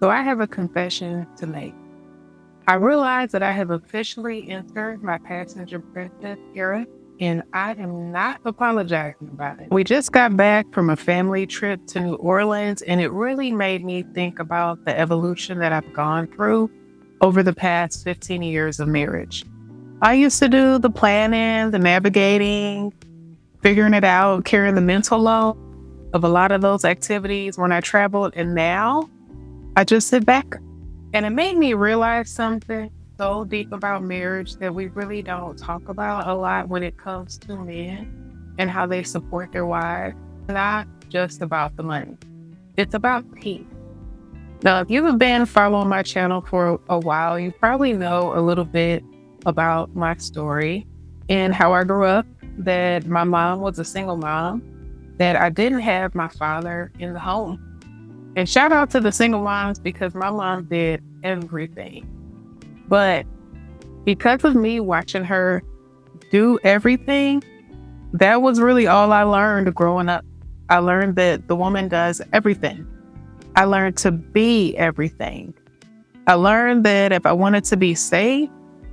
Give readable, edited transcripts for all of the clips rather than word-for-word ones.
So I have a confession to make. I realize that I have officially entered my passenger princess era, and I am not apologizing about it. We just got back from a family trip to New Orleans, and it really made me think about the evolution that I've gone through over the past 15 years of marriage. I used to do the planning, the navigating, figuring it out, carrying the mental load of a lot of those activities when I traveled, and now I just sit back. And it made me realize something so deep about marriage that we really don't talk about a lot when it comes to men and how they support their wives. Not just about the money. It's about peace. Now, if you've been following my channel for a while, you probably know a little bit about my story and how I grew up, that my mom was a single mom, that I didn't have my father in the home. And shout out to the single moms, because my mom did everything. But because of me watching her do everything, that was really all I learned growing up. I learned that the woman does everything. I learned to be everything. I learned that if I wanted to be safe,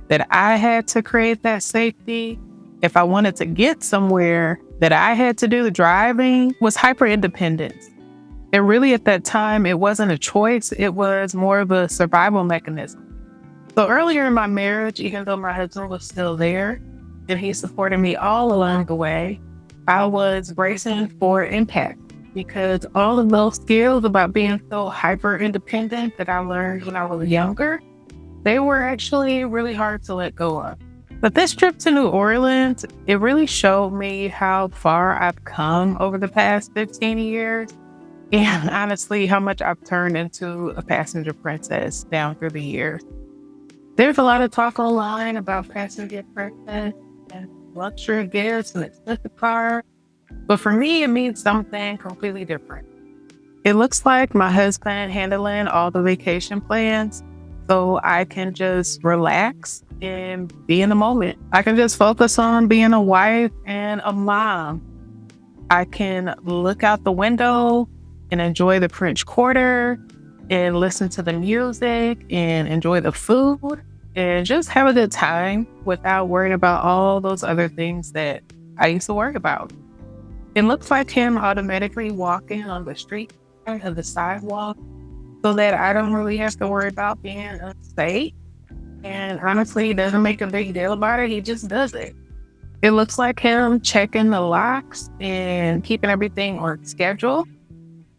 that I had to create that safety. If I wanted to get somewhere, that I had to do the driving. Was hyper independence. And really at that time, it wasn't a choice. It was more of a survival mechanism. So earlier in my marriage, even though my husband was still there and he supported me all along the way, I was bracing for impact, because all of those skills about being so hyper independent that I learned when I was younger, they were actually really hard to let go of. But this trip to New Orleans, it really showed me how far I've come over the past 15 years. And honestly, how much I've turned into a passenger princess down through the years. There's a lot of talk online about passenger princess and luxury gifts and expensive cars. But for me, it means something completely different. It looks like my husband handling all the vacation plans, so I can just relax and be in the moment. I can just focus on being a wife and a mom. I can look out the window and enjoy the French Quarter and listen to the music and enjoy the food and just have a good time without worrying about all those other things that I used to worry about. It looks like him automatically walking on the street of the sidewalk so that I don't really have to worry about being unsafe. And honestly, he doesn't make a big deal about it. He just does it. It looks like him checking the locks and keeping everything on schedule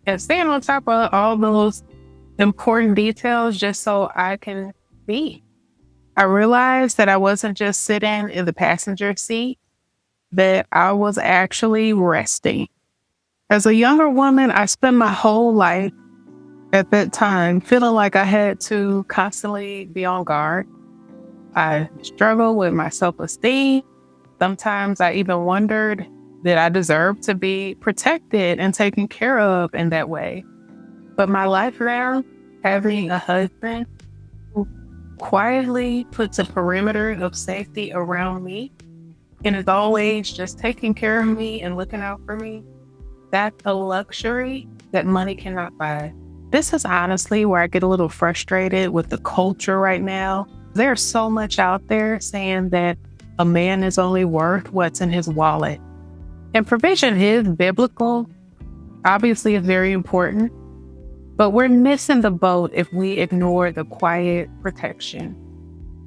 and staying on top of all those important details just so I can be. I realized that I wasn't just sitting in the passenger seat, that I was actually resting. As a younger woman, I spent my whole life at that time feeling like I had to constantly be on guard. I struggled with my self-esteem. Sometimes I even wondered that I deserved to be protected and taken care of in that way. But my life now, having a husband who quietly puts a perimeter of safety around me and is always just taking care of me and looking out for me, that's a luxury that money cannot buy. This is honestly where I get a little frustrated with the culture right now. There's so much out there saying that a man is only worth what's in his wallet. And provision is biblical. Obviously, it's very important. But we're missing the boat if we ignore the quiet protection.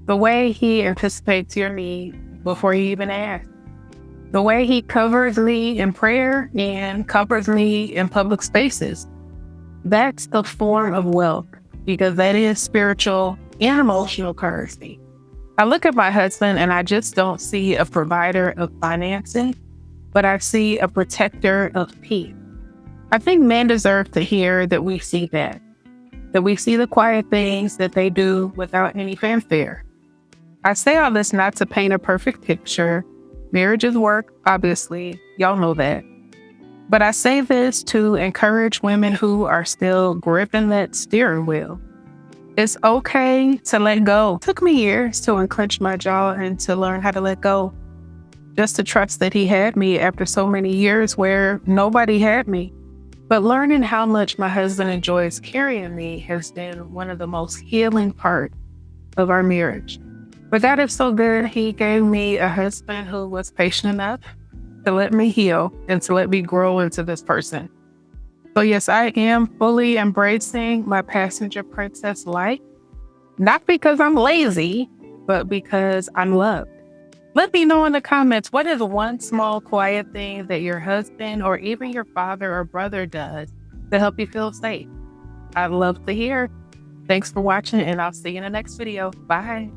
The way he anticipates your need before you even ask. The way he covers me in prayer and covers me in public spaces. That's a form of wealth, because that is spiritual and emotional currency. I look at my husband and I just don't see a provider of financing, but I see a protector of peace. I think men deserve to hear that we see that we see the quiet things that they do without any fanfare. I say all this not to paint a perfect picture. Marriage is work, obviously. Y'all know that. But I say this to encourage women who are still gripping that steering wheel. It's okay to let go. It took me years to unclench my jaw and to learn how to let go. Just to trust that he had me after so many years where nobody had me. But learning how much my husband enjoys carrying me has been one of the most healing parts of our marriage. But God is so good. He gave me a husband who was patient enough to let me heal and to let me grow into this person. So yes, I am fully embracing my passenger princess life, not because I'm lazy, but because I'm loved. Let me know in the comments, what is one small quiet thing that your husband or even your father or brother does to help you feel safe? I'd love to hear. Thanks for watching, and I'll see you in the next video. Bye.